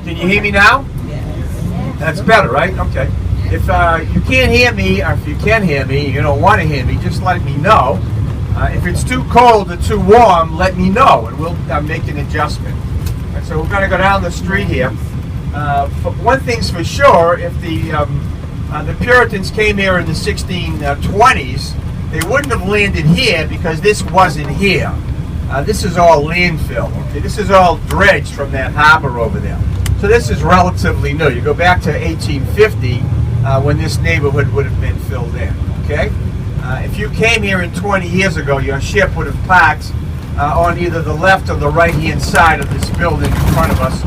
Can you hear me now? That's better, right? Okay. If you can't hear me, or if you can hear me, you don't want to hear me, just let me know. If it's too cold or too warm, let me know, and we'll make an adjustment. And so we're going to go down the street here. One thing's for sure, if the Puritans came here in the 1620s, they wouldn't have landed here because this wasn't here. This is all landfill. Okay? This is all dredged from that harbor over there. So this is relatively new. You go back to 1850 when this neighborhood would have been filled in. Okay? If you came here in 20 years ago, your ship would have parked on either the left or the right-hand side of this building in front of us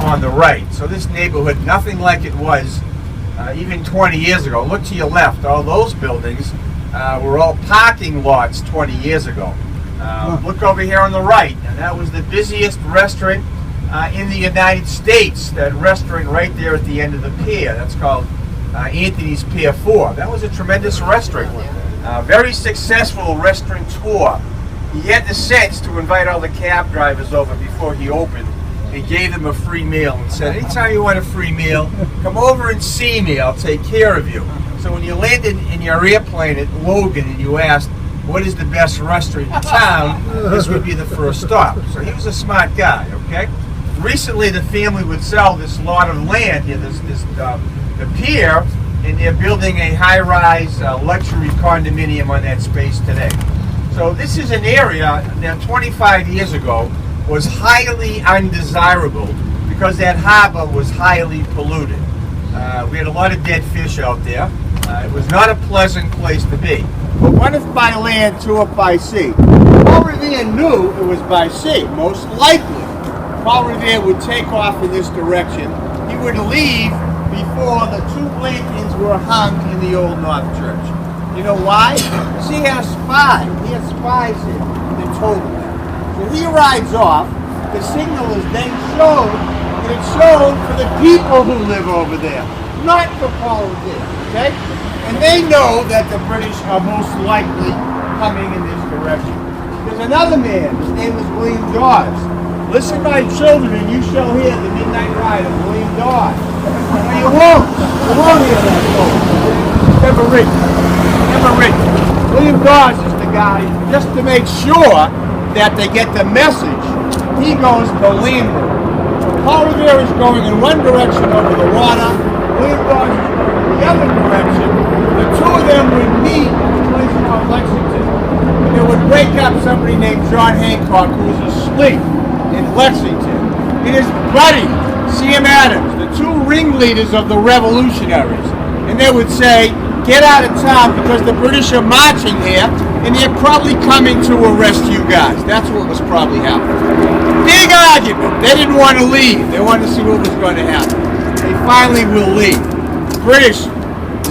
on the right. So this neighborhood, nothing like it was even 20 years ago. Look to your left. All those buildings were all parking lots 20 years ago. Look over here on the right, and that was the busiest restaurant in the United States. That restaurant right there at the end of the pier. That's called Anthony's Pier 4. That was a tremendous restaurant. Very successful restaurateur. He had the sense to invite all the cab drivers over before he opened. He gave them a free meal and said, anytime you want a free meal, come over and see me. I'll take care of you. So when you landed in your airplane at Logan and you asked, what is the best restaurant in town, this would be the first stop. So he was a smart guy, okay? Recently, the family would sell this lot of land here, the pier, and they're building a high-rise luxury condominium on that space today. So this is an area that 25 years ago was highly undesirable because that harbor was highly polluted. We had a lot of dead fish out there. It was not a pleasant place to be. But one if by land, two if by sea. Paul Revere knew it was by sea, most likely. Paul Revere would take off in this direction. He would leave before the two lanterns were hung in the Old North Church. You know why? Because he has spies. He has spies here that told him that. So he rides off. The signal is then shown, and it's shown for the people who live over there, not for Paul Revere. Okay? And they know that the British are most likely coming in this direction. There's another man. His name is William Dawes. Listen, my children, and you shall hear the midnight ride of William Dawes. Now you won't. You won't hear that, folks. Never written. Never written. William Dawes is the guy, just to make sure that they get the message, he goes to landward. So Paul Revere is going in one direction over the water. William Dawes is going in the other direction. The two of them would meet at a place called Lexington. And they would wake up somebody named John Hancock who was asleep in Lexington. And his buddy, C.M. Adams, the two ringleaders of the revolutionaries. And they would say, get out of town because the British are marching here and they're probably coming to arrest you guys. That's what was probably happening. Big argument. They didn't want to leave. They wanted to see what was going to happen. They finally will leave. British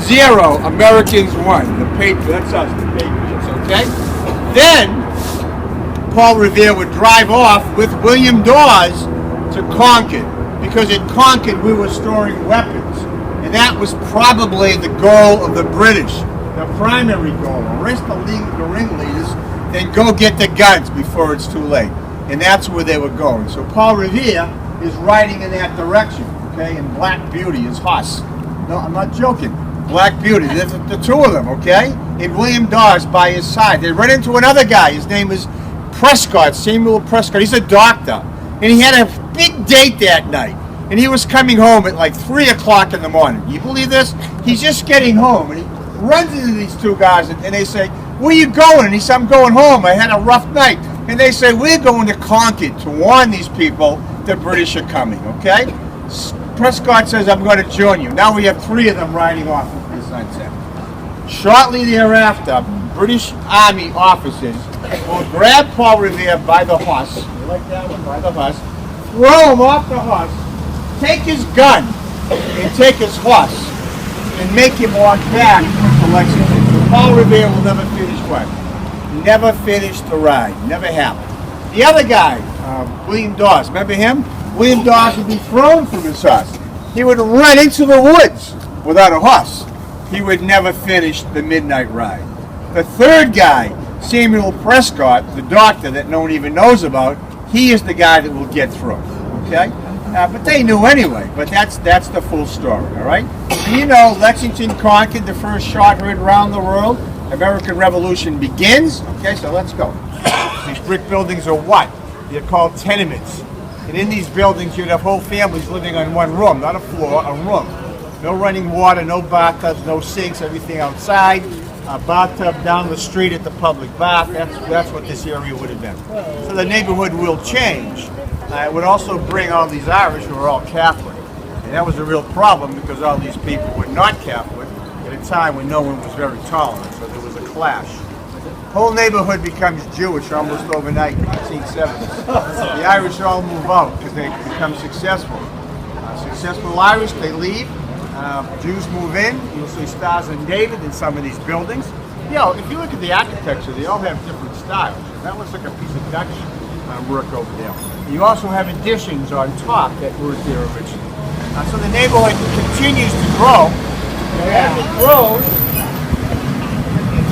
0, Americans 1. The Patriots, that's us, the Patriots, okay? Then Paul Revere would drive off with William Dawes to Concord, because at Concord we were storing weapons, and that was probably the goal of the British, the primary goal. Arrest the ringleaders, then go get the guns before it's too late, and that's where they were going. So Paul Revere is riding in that direction, okay? And Black Beauty is Huss. No, I'm not joking. Black Beauty, the two of them, okay? And William Dawes by his side. They run into another guy. His name is Prescott, Samuel Prescott. He's a doctor. And he had a big date that night. And he was coming home at like 3 o'clock in the morning. You believe this? He's just getting home. And he runs into these two guys and they say, where you going? And he said, I'm going home. I had a rough night. And they say, we're going to Concord to warn these people the British are coming, okay? Prescott says, I'm going to join you. Now we have 3 of them riding off into the sunset. Shortly thereafter, British Army officers will grab Paul Revere by the horse, you like that one, by the horse, throw him off the horse, take his gun, and take his horse, and make him walk back to Lexington. So Paul Revere will never finish what? Never finish the ride. Never happened. The other guy, William Dawes, remember him? William Dawes would be thrown from his horse. He would run into the woods without a horse. He would never finish the midnight ride. The third guy, Samuel Prescott, the doctor that no one even knows about, he is the guy that will get through. Okay? But they knew anyway. But that's the full story, all right? And you know, Lexington conquered, the first shot heard around the world. American Revolution begins. Okay, so let's go. These brick buildings are what? They're called tenements. And in these buildings, you'd have whole families living on one room, not a floor, a room. No running water, no bathtubs, no sinks, everything outside. A bathtub down the street at the public bath. That's what this area would have been. So the neighborhood will change. It would also bring all these Irish who are all Catholic. And that was a real problem because all these people were not Catholic at a time when no one was very tolerant. So there was a clash. The whole neighborhood becomes Jewish almost overnight in the 1870s. The Irish all move out because they become successful. Successful Irish, they leave. Jews move in. You'll see Stars and David in some of these buildings. You know, if you look at the architecture, they all have different styles. That looks like a piece of Dutch work over there. You also have additions on top that weren't there originally. So the neighborhood continues to grow.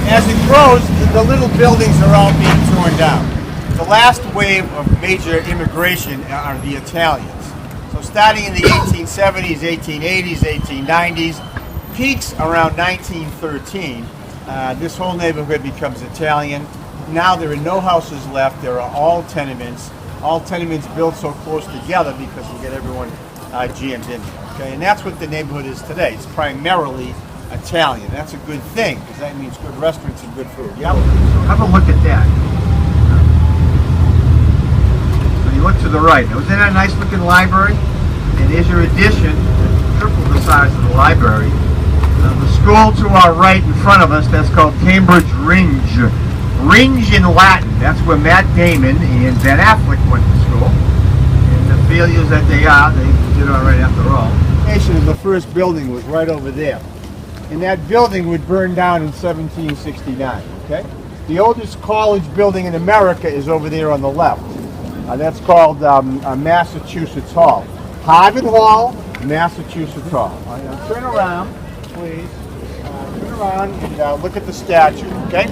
As it grows, the little buildings are all being torn down. The last wave of major immigration are the Italians. So starting in the 1870s, 1880s, 1890s, peaks around 1913, this whole neighborhood becomes Italian. Now there are no houses left. There are all tenements built so close together because we get everyone jammed in. Okay, and that's what the neighborhood is today. It's primarily Italian. That's a good thing because that means good restaurants and good food. Yeah. Have a look at that. So you look to the right. Now, isn't that a nice looking library? And there's your addition, triple the size of the library. The school to our right in front of us, that's called Cambridge Ringe. Ringe in Latin. That's where Matt Damon and Ben Affleck went to school. And the failures that they are, they did all right after all. The first building was right over there. And that building would burn down in 1769, okay? The oldest college building in America is over there on the left. That's called Massachusetts Hall. Harvard Hall, Massachusetts Hall. Now turn around, please. Turn around and look at the statue, okay?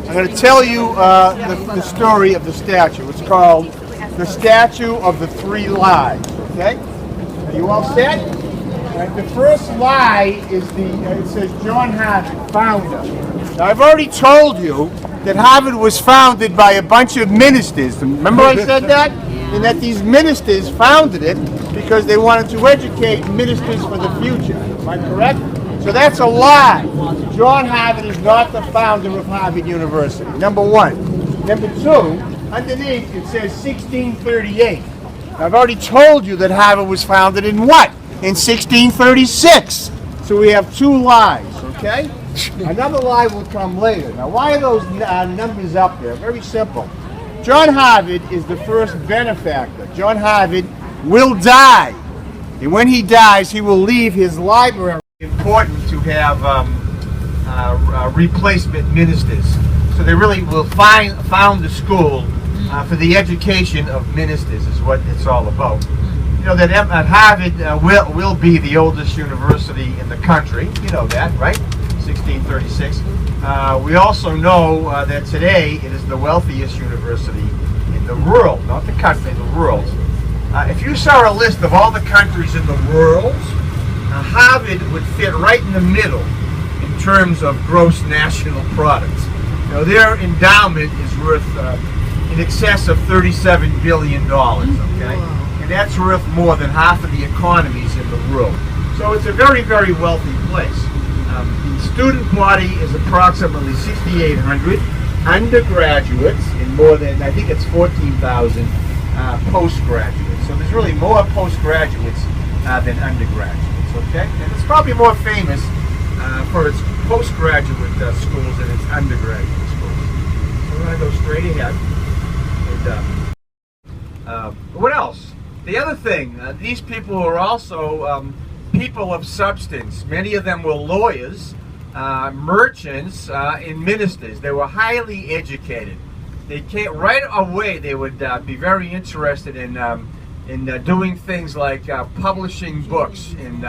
I'm going to tell you the story of the statue. It's called the Statue of the Three Lies, okay? Are you all set? Right, the first lie is it says John Harvard, founder. Now I've already told you that Harvard was founded by a bunch of ministers. Remember I said that? And that these ministers founded it because they wanted to educate ministers for the future. Am I correct? So that's a lie. John Harvard is not the founder of Harvard University, number one. Number two, underneath it says 1638. Now, I've already told you that Harvard was founded in what? In 1636. So we have two lies, okay? Another lie will come later. Now, why are those numbers up there? Very simple. John Harvard is the first benefactor. John Harvard will die. And when he dies, he will leave his library. It's important to have replacement ministers. So they really will found the school for the education of ministers is what it's all about. You know that Harvard will be the oldest university in the country. You know that, right? 1636. We also know that today it is the wealthiest university in the world, not the country, the world. If you saw a list of all the countries in the world, Harvard would fit right in the middle in terms of gross national product. You know, their endowment is worth in excess of $37 billion, okay? And that's worth more than half of the economies in the world. So it's a very, very wealthy place. The student body is approximately 6,800 undergraduates and more than, I think it's 14,000 postgraduates. So there's really more postgraduates than undergraduates, okay? And it's probably more famous for its postgraduate schools than its undergraduate schools. So we're going to go straight ahead. And, what else? The other thing, these people are also people of substance. Many of them were lawyers, merchants, and ministers. They were highly educated. They came right away. They would be very interested in doing things like publishing books and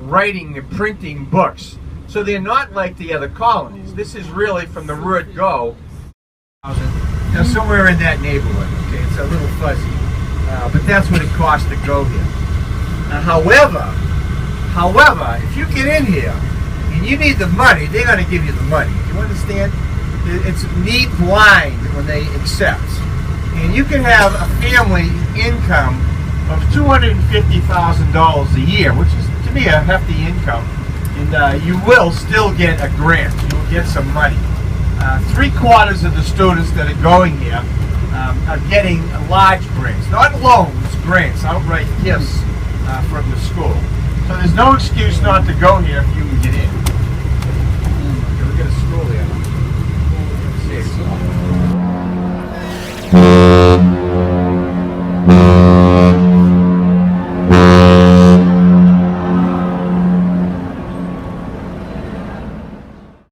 writing and printing books. So they're not like the other colonies. This is really from the word go. Now somewhere in that neighborhood. Okay, it's a little fuzzy, but that's what it costs to go here. However, if you get in here and you need the money, they're going to give you the money. You understand? It's need blind when they accept. And you can have a family income of $250,000 a year, which is, to me, a hefty income. And you will still get a grant. You will get some money. 3/4 of the students that are going here are getting large grants. Not loans, grants, outright gifts from the school. So there's no excuse not to go here if you can get in.